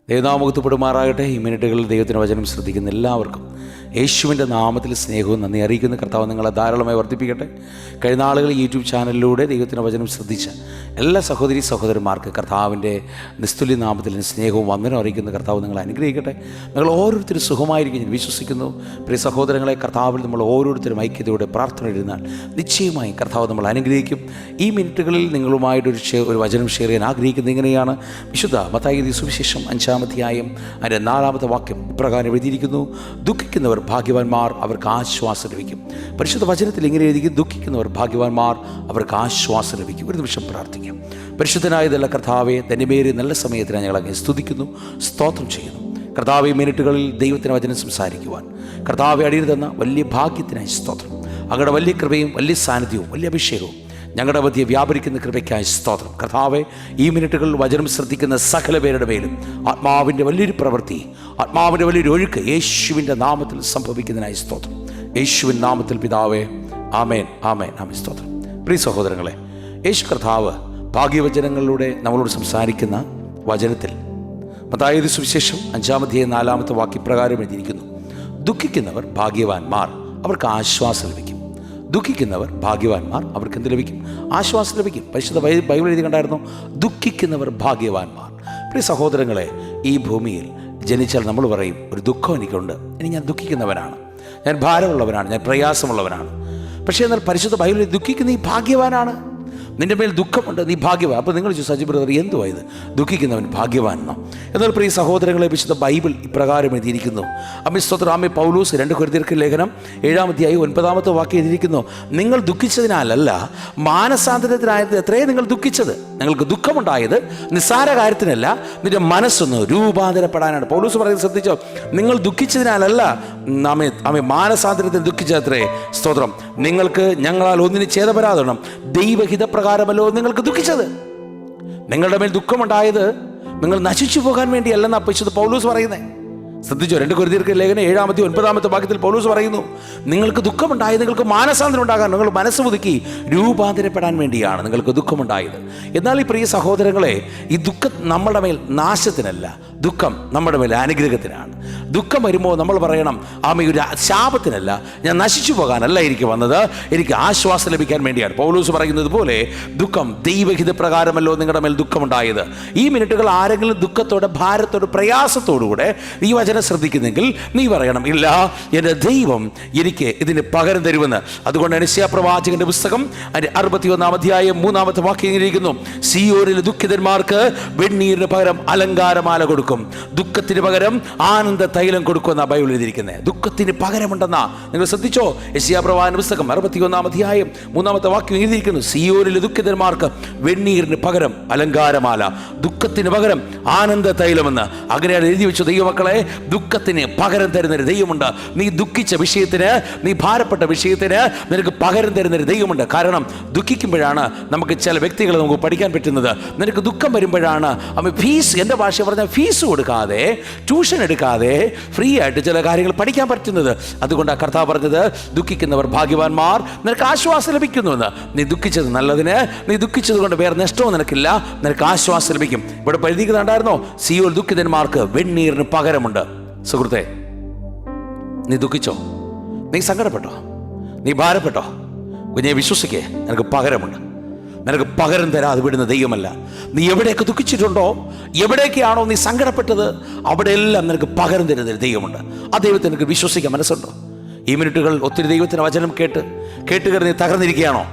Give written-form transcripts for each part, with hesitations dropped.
ദൈവനാമകത്തുപ്പെടുമാറാകട്ടെ. ഈ മിനിറ്റുകളിൽ ദൈവത്തിൻ്റെ വചനം ശ്രദ്ധിക്കുന്ന എല്ലാവർക്കും യേശുവിൻ്റെ നാമത്തിൽ സ്നേഹവും നന്ദി അറിയിക്കുന്ന കർത്താവ് നിങ്ങളെ ധാരാളമായി വർദ്ധിപ്പിക്കട്ടെ. കഴിഞ്ഞ നാളുകളിൽ യൂട്യൂബ് ചാനലിലൂടെ ദൈവത്തിൻ്റെ വചനം ശ്രദ്ധിച്ച എല്ലാ സഹോദരി സഹോദരന്മാർക്ക് കർത്താവിൻ്റെ നിസ്തുല്യ നാമത്തിൽ സ്നേഹവും വന്ദനം അറിയിക്കുന്ന കർത്താവ് നിങ്ങളെ അനുഗ്രഹിക്കട്ടെ. നിങ്ങൾ ഓരോരുത്തരും സുഖമായിരിക്കും ഞാൻ വിശ്വസിക്കുന്നു. പ്രിയ സഹോദരങ്ങളെ, കർത്താവിൽ നമ്മൾ ഓരോരുത്തരും ഐക്യതയോടെ പ്രാർത്ഥന എഴുതിനാൽ നിശ്ചയമായും കർത്താവ് നമ്മൾ അനുഗ്രഹിക്കും. ഈ മിനിറ്റുകളിൽ നിങ്ങളുമായിട്ടൊരു വചനം ഷെയർ ചെയ്യാൻ ആഗ്രഹിക്കുന്നത് ഇങ്ങനെയാണ്. വിശുദ്ധ മത്തായി സുവിശേഷം 5-ാം അധ്യായം അതിൻ്റെ 4-ാമത്തെ വാക്യം ഇപ്രകാരം എഴുതിയിരിക്കുന്നു: ദുഃഖിക്കുന്നവർ ഭാഗ്യവാന്മാർ, അവർക്ക് ആശ്വാസം ലഭിക്കും. പരിശുദ്ധ വചനത്തിൽ ഇങ്ങനെ എഴുതി: ദുഃഖിക്കുന്നവർ ഭാഗ്യവാന്മാർ, അവർക്ക് ആശ്വാസം ലഭിക്കും. ഒരു നിമിഷം പ്രാർത്ഥിക്കാം. പരിശുദ്ധനായതല്ല കർത്താവെ, തനിമേറിയ നല്ല സമയത്തിന് ഞങ്ങളങ്ങ് സ്തുതിക്കുന്നു, സ്തോത്രം ചെയ്യുന്നു. കർത്താവ്, ഈ മിനിറ്റുകളിൽ ദൈവത്തിൻ്റെ വചനം സംസാരിക്കുവാൻ കർത്താവെ അടിയിൽ തന്ന വലിയ ഭാഗ്യത്തിനായി സ്തോത്രം. അങ്ങയുടെ വലിയ കൃപയും വലിയ സാന്നിധ്യവും വലിയ അഭിഷേകവും ഞങ്ങളുടെ മധ്യ വ്യാപരിക്കുന്ന കൃപയ്ക്കായി സ്തോത്രം. കർത്താവെ, ഈ മിനിറ്റുകളിൽ വചനം ശ്രദ്ധിക്കുന്ന സകല പേരുടെ മേലും ആത്മാവിൻ്റെ വലിയൊരു പ്രവൃത്തി, ആത്മാവിൻ്റെ വലിയൊരു ഒഴുക്ക് യേശുവിൻ്റെ നാമത്തിൽ സംഭവിക്കുന്നതിനായി സ്തോത്രം. യേശുവിൻ നാമത്തിൽ പിതാവേ, ആമേൻ, ആമേൻ, ആമേൻ, സ്തോത്രം. പ്രിയ സഹോദരങ്ങളെ, യേശു കർത്താവ് ഭാഗ്യവചനങ്ങളിലൂടെ നമ്മളോട് സംസാരിക്കുന്ന വചനത്തിൽ മത്തായി സുവിശേഷം 5-ാം അധ്യായം 4-ാമത്തെ വാക്യപ്രകാരം എഴുതിയിരിക്കുന്നു: ദുഃഖിക്കുന്നവർ ഭാഗ്യവാന്മാർ, അവർക്ക് ആശ്വാസം ലഭിക്കും. ദുഃഖിക്കുന്നവർ ഭാഗ്യവാന്മാർ, അവർക്ക് എന്ത് ലഭിക്കും? ആശ്വാസം ലഭിക്കും. പരിശുദ്ധ ബൈബിൾ എഴുതി കണ്ടായിരുന്നു, ദുഃഖിക്കുന്നവർ ഭാഗ്യവാന്മാർ. പ്രിയ സഹോദരങ്ങളെ, ഈ ഭൂമിയിൽ ജനിച്ചാൽ നമ്മൾ പറയും, ഒരു ദുഃഖം എനിക്കുണ്ട്, ഇനി ഞാൻ ദുഃഖിക്കുന്നവനാണ്, ഞാൻ ഭാരമുള്ളവനാണ്, ഞാൻ പ്രയാസമുള്ളവനാണ്. പക്ഷേ എന്നാൽ പരിശുദ്ധ ബൈബിളിൽ ദുഃഖിക്കുന്ന ഈ ഭാഗ്യവാനാണ്, നിൻ്റെ മേൽ ദുഃഖമുണ്ട്, നീ ഭാഗ്യവാൻ. അപ്പോൾ നിങ്ങൾ സജി ബ്രദർ, എന്തുവാ ഇത് ദുഃഖിക്കുന്നവൻ ഭാഗ്യവാൻ എന്നോ? എന്നാൽ പ്രിയ സഹോദരങ്ങളെ, വിശുദ്ധ ബൈബിൾ ഇപ്രകാരം എഴുതിയിരിക്കുന്നു. അമ്മ സ്തോത്രം. ആമേ പൗലോസ് 2 കൊരിന്ത്യർക്ക് ലേഖനം 7-ാം അധ്യായം 9-ാമത്തെ വാക്യം എഴുതിയിരിക്കുന്നു: നിങ്ങൾ ദുഃഖിച്ചതിനാലല്ല, മാനസാന്തരത്തിനായത് എത്രയേ നിങ്ങൾ ദുഃഖിച്ചത്. നിങ്ങൾക്ക് ദുഃഖമുണ്ടായത് നിസ്സാര കാര്യത്തിനല്ല, നിന്റെ മനസ്സൊന്ന് രൂപാന്തരപ്പെടാനാണ്. പൗലോസ് പറയുന്നത് ശ്രദ്ധിച്ചോ? നിങ്ങൾ ദുഃഖിച്ചതിനാലല്ല, ആമേ മാനസാന്തരത്തിന് ദുഃഖിച്ചത്രേ. സ്തോത്രം. നിങ്ങൾക്ക് ഞങ്ങളാൽ ഒന്നിന് ഛേദപരാധണം, ദൈവഹിതപ്രകാരമല്ലോ നിങ്ങൾക്ക് ദുഃഖിച്ചത്. നിങ്ങളുടെ മേൽ ദുഃഖമുണ്ടായത് നിങ്ങൾ നശിച്ചു പോകാൻ വേണ്ടിയല്ലെന്നാ പരിശുദ്ധ പൗലോസ് പറയുന്നത്. ശ്രദ്ധിച്ചോ? 2 കൊരിന്ത്യർക്ക് ലേഖനം 7-ാം അധ്യായം 9-ാമത്തെ വാക്യത്തിൽ പൗലോസ് പറയുന്നു, നിങ്ങൾക്ക് ദുഃഖമുണ്ടായത് നിങ്ങൾക്ക് മാനസാന്തരം ഉണ്ടാകാൻ, നിങ്ങൾ മനസ്സ് പുതുക്കി രൂപാന്തരപ്പെടാൻ വേണ്ടിയാണ് നിങ്ങൾക്ക് ദുഃഖമുണ്ടായത്. എന്നാൽ ഈ പ്രിയ സഹോദരങ്ങളെ, ഈ ദുഃഖം നമ്മുടെ മേൽ നാശത്തിനല്ല, ദുഃഖം നമ്മുടെ മേൽ അനുഗ്രഹത്തിനാണ്. ദുഃഖം വരുമ്പോൾ നമ്മൾ പറയണം, ഒരു ശാപത്തിനല്ല, ഞാൻ നശിച്ചു പോകാനല്ല എനിക്ക് വന്നത്, എനിക്ക് ആശ്വാസം ലഭിക്കാൻ വേണ്ടിയാണ്. പൗലോസ് പറയുന്നത് പോലെ ദുഃഖം ദൈവഹിത പ്രകാരമല്ലോ നിങ്ങളുടെ മേൽ ദുഃഖമുണ്ടായത്. ഈ മിനിറ്റുകൾ ആരെങ്കിലും ദുഃഖത്തോടെ, ഭാരത്തോടെ, പ്രയാസത്തോടുകൂടെ ഈ വചനം ശ്രദ്ധിക്കുന്നെങ്കിൽ നീ പറയണം, ഇല്ല, എൻ്റെ ദൈവം എനിക്ക് ഇതിന് പകരം തരുമെന്ന്. അതുകൊണ്ട് യെശയ്യാ പ്രവാചകന്റെ പുസ്തകം അതിൻ്റെ 61-ാം അധ്യായം 3-ാമത്തെ വാക്യം ഇരിക്കുന്നു: സിയോനിലെ ദുഃഖിതന്മാർക്ക് വെണ്ണീരിന് പകരം അലങ്കാരമാല കൊടുക്കും, ദുഃഖത്തിന് പകരം ആനന്ദ തൈലം കൊടുക്കുമെന്ന ബൈബിൾ എഴുതിയിരിക്കുന്നത്. ദുഃഖത്തിന് പകരമുണ്ടെന്നാ. നിങ്ങൾ ശ്രദ്ധിച്ചോ? യെശയ്യാ പ്രവാചകന്റെ പുസ്തകം 61-ാം അധ്യായം 3-ാമത്തെ വാക്യം എഴുതിയിരിക്കുന്നു: സിയോനിലെ ദുഃഖിതന്മാർക്ക് വെണ്ണീരിന് പകരം അലങ്കാരമാല, ദുഃഖത്തിന് പകരം ആനന്ദ തൈലമെന്ന്. അങ്ങനെയാണ് എഴുതി വെച്ചു. ദൈവമക്കളെ, ദുഃഖത്തിന് പകരം തരുന്നൊരു ദൈവമുണ്ട്. നീ ദുഃഖിച്ച വിഷയത്തിന്, നീ ഭാരപ്പെട്ട വിഷയത്തിന് നിനക്ക് പകരം തരുന്നൊരു ദൈവമുണ്ട്. കാരണം ദുഃഖിക്കുമ്പോഴാണ് നമുക്ക് ചില വ്യക്തികളെ നമുക്ക് പഠിക്കാൻ പറ്റുന്നത്. നിനക്ക് ദുഃഖം വരുമ്പോഴാണ് ഫീസ്, എൻ്റെ ഭാഷ പറഞ്ഞാൽ ഫീസ് കൊടുക്കാതെ, ട്യൂഷൻ എടുക്കാതെ ഫ്രീ ആയിട്ട് ചില കാര്യങ്ങൾ പഠിക്കാൻ പറ്റുന്നത്. അതുകൊണ്ടാണ് കർത്താവ് പറഞ്ഞത്, ദുഃഖിക്കുന്നവർ ഭാഗ്യവാന്മാർ, നിനക്ക് ആശ്വാസം ലഭിക്കുന്നുവെന്ന്. നീ ദുഃഖിച്ചത് നല്ലതിന്, നീ ദുഃഖിച്ചത് കൊണ്ട് വേറെ നഷ്ടവും നിനക്കില്ല, നിനക്ക് ആശ്വാസം ലഭിക്കും. ഇവിടെ എഴുതിക്കുന്നുണ്ടായിരുന്നോ? സിയോൽ ദുഃഖിതന്മാർക്ക് വെണ്ണീരിന് പകരമുണ്ട്. സുഹൃത്തെ, നീ ദുഃഖിച്ചോ? നീ സങ്കടപ്പെട്ടോ? നീ ഭാരപ്പെട്ടോ? കുഞ്ഞെ, വിശ്വസിക്കേ, നിനക്ക് പകരമുണ്ട്. നിനക്ക് പകരം തരാതെ വിടുന്ന ദൈവമല്ല. നീ എവിടെയൊക്കെ ദുഃഖിച്ചിട്ടുണ്ടോ, എവിടെയൊക്കെയാണോ നീ സങ്കടപ്പെട്ടത്, അവിടെയെല്ലാം നിനക്ക് പകരം തരുന്ന ദൈവമുണ്ട്. ആ ദൈവത്തെ നിനക്ക് വിശ്വസിക്കാൻ മനസ്സുണ്ടോ? ഈ മിനിറ്റുകൾ ഒത്തിരി ദൈവത്തിൻ്റെ വചനം കേട്ട് നീ തകർന്നിരിക്കുകയാണോ?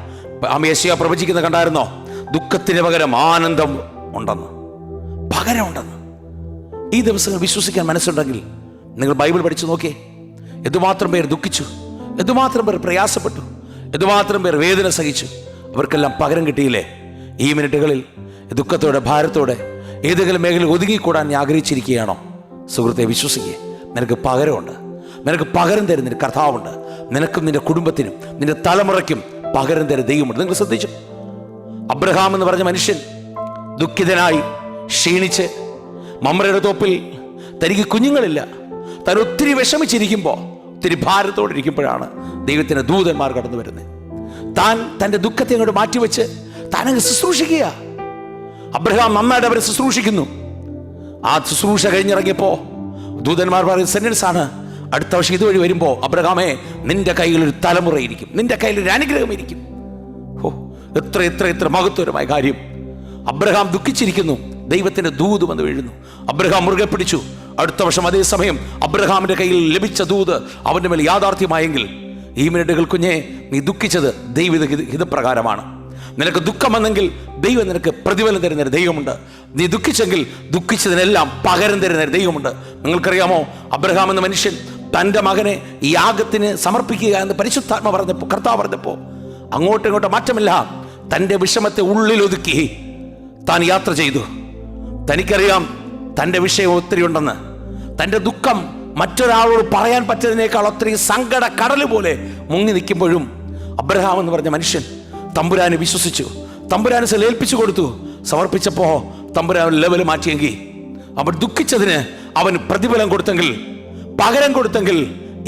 യെശയ്യാ പ്രവചിക്കുന്ന കണ്ടായിരുന്നോ? ദുഃഖത്തിന് പകരം ആനന്ദം ഉണ്ടെന്ന്, പകരമുണ്ടെന്ന്. ഈ ദിവസങ്ങൾ വിശ്വസിക്കാൻ മനസ്സുണ്ടെങ്കിൽ നിങ്ങൾ ബൈബിൾ പഠിച്ചു നോക്കിയേ. എന്തുമാത്രം പേർ ദുഃഖിച്ചു, എന്തുമാത്രം പേർ പ്രയാസപ്പെട്ടു, എന്തുമാത്രം പേർ വേദന സഹിച്ചു, അവർക്കെല്ലാം പകരം കിട്ടിയില്ലേ? ഈ മിനിറ്റുകളിൽ ദുഃഖത്തോടെ, ഭാരത്തോടെ ഏതെങ്കിലും മേഖലയിൽ ഒതുങ്ങിക്കൂടാൻ നീ ആഗ്രഹിച്ചിരിക്കുകയാണോ? സുഹൃത്തെ, വിശ്വസിക്കേ, നിനക്ക് പകരമുണ്ട്. നിനക്ക് പകരം തരുന്നൊരു കർത്താവുണ്ട്. നിനക്കും നിന്റെ കുടുംബത്തിനും നിന്റെ തലമുറയ്ക്കും പകരം തരുന്ന ദൈവമുണ്ട്. നിങ്ങൾ ശ്രദ്ധിച്ചു? അബ്രഹാം എന്ന് പറഞ്ഞ മനുഷ്യൻ ദുഃഖിതനായി ക്ഷീണിച്ച് മമ്രയുടെ തോപ്പിൽ തനിക്ക് കുഞ്ഞുങ്ങളില്ല, താൻ ഒത്തിരി വിഷമിച്ചിരിക്കുമ്പോൾ, ഒത്തിരി ഭാരത്തോടെ ഇരിക്കുമ്പോഴാണ് ദൈവത്തിൻ്റെ ദൂതന്മാർ കടന്നു വരുന്നത്. താൻ തൻ്റെ ദുഃഖത്തെ അങ്ങോട്ട് മാറ്റിവെച്ച് താനങ്ങ് ശുശ്രൂഷിക്കുക. അബ്രഹാം നന്നായിട്ട് അവരെ ശുശ്രൂഷിക്കുന്നു. ആ ശുശ്രൂഷ കഴിഞ്ഞിറങ്ങിയപ്പോൾ ദൂതന്മാർ പറയുന്ന സെന്റൻസ് ആണ്, അടുത്ത വർഷം ഇതുവഴി വരുമ്പോൾ അബ്രഹാമേ, നിന്റെ കയ്യിലൊരു തലമുറയിരിക്കും, നിന്റെ കയ്യിലൊരു അനുഗ്രഹം ഇരിക്കും. ഓ, എത്ര എത്ര എത്ര മഹത്വരമായ കാര്യം! അബ്രഹാം ദുഃഖിച്ചിരിക്കുന്നു, ദൈവത്തിന്റെ ദൂത് വന്ന് വീഴുന്നു. അബ്രഹാം മുറുകെ പിടിച്ചു. അടുത്ത വർഷം അതേസമയം അബ്രഹാമിന്റെ കയ്യിൽ ലഭിച്ച ദൂത് അവന്റെ മേൽ യാഥാർത്ഥ്യമായെങ്കിൽ, ഈ മിനിറ്റുകൾ കുഞ്ഞെ, നീ ദുഃഖിച്ചത് ദൈവ ഹിതപ്രകാരമാണ്. നിനക്ക് ദുഃഖം വന്നെങ്കിൽ ദൈവം നിനക്ക് പ്രതിഫലം തരുന്നൊരു ദൈവമുണ്ട്. നീ ദുഃഖിച്ചെങ്കിൽ ദുഃഖിച്ചതിനെല്ലാം പകരം തരുന്നൊരു ദൈവമുണ്ട്. നിങ്ങൾക്കറിയാമോ, അബ്രഹാം എന്ന മനുഷ്യൻ തൻ്റെ മകനെ ഈ യാഗത്തിന് സമർപ്പിക്കുക എന്ന് പരിശുദ്ധാത്മ പറഞ്ഞപ്പോൾ, കർത്താവ് പറഞ്ഞപ്പോൾ, അങ്ങോട്ടും ഇങ്ങോട്ടും മാറ്റമില്ല, തൻ്റെ വിഷമത്തെ ഉള്ളിലൊതുക്കി താൻ യാത്ര ചെയ്തു. തനിക്കറിയാം തൻ്റെ വിഷയം ഒത്തിരി ഉണ്ടെന്ന്. തൻ്റെ ദുഃഖം മറ്റൊരാളോട് പറയാൻ പറ്റുന്നതിനേക്കാൾ ഒത്തിരി സങ്കട കടൽ പോലെ മുങ്ങി നിൽക്കുമ്പോഴും അബ്രഹാം എന്ന് പറഞ്ഞ മനുഷ്യൻ തമ്പുരാനെ വിശ്വസിച്ചു. തമ്പുരാനെ ഏൽപ്പിച്ചു കൊടുത്തു. സമർപ്പിച്ചപ്പോൾ തമ്പുരാൻ ലെവൽ മാറ്റിയെങ്കിൽ, അവൻ ദുഃഖിച്ചതിന് അവൻ പ്രതിഫലം കൊടുത്തെങ്കിൽ, പകരം കൊടുത്തെങ്കിൽ,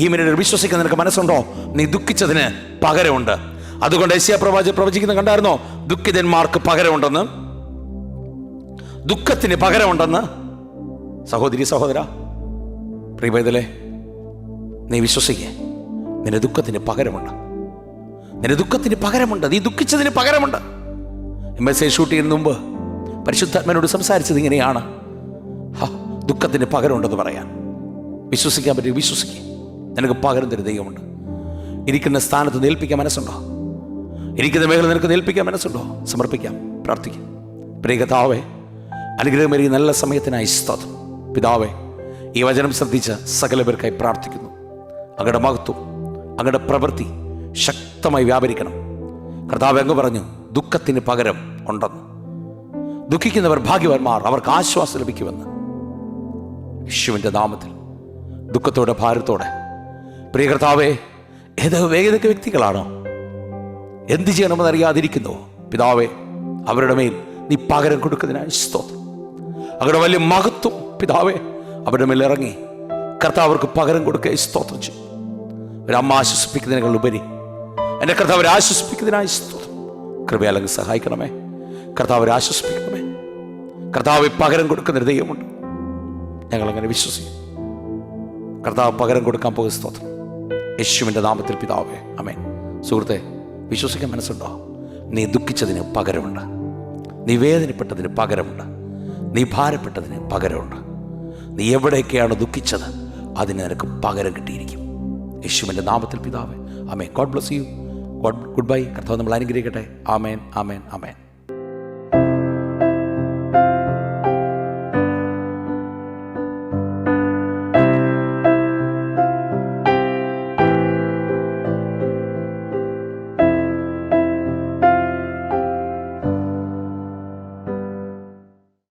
ഈ മിനിറ്റ് വിശ്വസിക്കാൻ നിനക്ക് മനസ്സുണ്ടോ? നീ ദുഃഖിച്ചതിന് പകരമുണ്ട്. അതുകൊണ്ട് യെശയ്യാ പ്രവചിക്കുന്ന കണ്ടായിരുന്നോ? ദുഃഖിതന്മാർക്ക് പകരമുണ്ടെന്ന്, ദുഃഖത്തിന് പകരമുണ്ടെന്ന്. സഹോദരി, സഹോദര, പ്രിയപൈതലേ, നീ വിശ്വസിക്കേ, നിന്റെ ദുഃഖത്തിന് പകരമുണ്ട്. നിന്റെ ദുഃഖത്തിന് പകരമുണ്ട്. നീ ദുഃഖിച്ചതിന് പകരമുണ്ട്. MSA ഷൂട്ട് ചെയ്യുന്നതിന് മുമ്പ് പരിശുദ്ധാത്മനോട് സംസാരിച്ചത് ഇങ്ങനെയാണ്, ദുഃഖത്തിന് പകരമുണ്ടെന്ന് പറയാൻ. വിശ്വസിക്കാൻ പറ്റും, വിശ്വസിക്കുക. നിനക്ക് പകരം തരുന്ന ദൈവമുണ്ട്. ഇരിക്കുന്ന സ്ഥാനത്ത് നേൽപ്പിക്കാൻ മനസ്സുണ്ടോ? ഇരിക്കുന്ന മേഖല നിനക്ക് നേൽപ്പിക്കാൻ മനസ്സുണ്ടോ? സമർപ്പിക്കാം, പ്രാർത്ഥിക്കാം. പ്രിയ കർത്താവേ, അനുഗ്രഹമേറിയ നല്ല സമയത്തിനായി സ്തോത്രം. പിതാവേ, ഈ വചനം ശ്രദ്ധിച്ച സകല പേർക്കായി പ്രാർത്ഥിക്കുന്നു. അങ്ങയുടെ മഹത്വം, അങ്ങയുടെ പ്രവൃത്തി ശക്തമായി വ്യാപരിക്കണം. കർത്താവ് അങ്ങ് പറഞ്ഞു, ദുഃഖത്തിന് പകരം ഉണ്ടെന്ന്. ദുഃഖിക്കുന്നവർ ഭാഗ്യവാന്മാർ, അവർക്ക് ആശ്വാസം ലഭിക്കുമെന്ന്. യേശുവിൻ്റെ നാമത്തിൽ ദുഃഖത്തോടെ, ഭാരത്തോടെ, പ്രിയ കർത്താവേ, ഏതൊക്കെ വ്യക്തികളാണോ എന്ത് ചെയ്യണമെന്ന് അറിയാതിരിക്കുന്നു, പിതാവേ, അവരുടെ മേൽ നീ പകരം കൊടുക്കുന്നതിനായി സ്തോത്രം. അവരുടെ വലിയ മഹത്വം പിതാവേ അവരുടെ മേൽ ഇറങ്ങി കർത്താവ് അവർക്ക് പകരം കൊടുക്കുക സ്തോത്രം ചെയ്യും. ഒരമ്മ ആശ്വസിപ്പിക്കുന്നതിനേക്കാൾ ഉപരി എൻ്റെ കർത്താവ് അവരെ ആശ്വസിപ്പിക്കുന്നതിനായി സ്തോത്രം. കൃപയാലെങ്കിൽ സഹായിക്കണമേ. കർത്താവ് അവരെ ആശ്വസിപ്പിക്കണമേ. കർത്താവ് പകരം കൊടുക്കുന്നൊരു ദൈവമുണ്ട്. ഞങ്ങളങ്ങനെ വിശ്വസിക്കും. കർത്താവ് പകരം കൊടുക്കാൻ പോകുന്ന സ്തോത്രം. യേശുവിൻ്റെ നാമത്തിൽ പിതാവേ, ആമേൻ. സുഹൃത്തെ, വിശ്വസിക്കാൻ മനസ്സുണ്ടോ? നീ ദുഃഖിച്ചതിന് പകരമുണ്ട്. നീ വേദനപ്പെട്ടതിന് പകരമുണ്ട്. നീ ഭാരപ്പെട്ടതിന് പകരമുണ്ട്. നീ എവിടെയൊക്കെയാണ് ദുഃഖിച്ചത് അതിന് നിനക്ക് പകരം കിട്ടിയിരിക്കും. യേശുവിൻ്റെ നാമത്തിൽ പിതാവേ, ആമേൻ. God bless you. ഗുഡ് ബൈ. കർത്താവ് നമ്മൾ അനുഗ്രഹിക്കട്ടെ. ആമേൻ, ആമേൻ, ആമേൻ.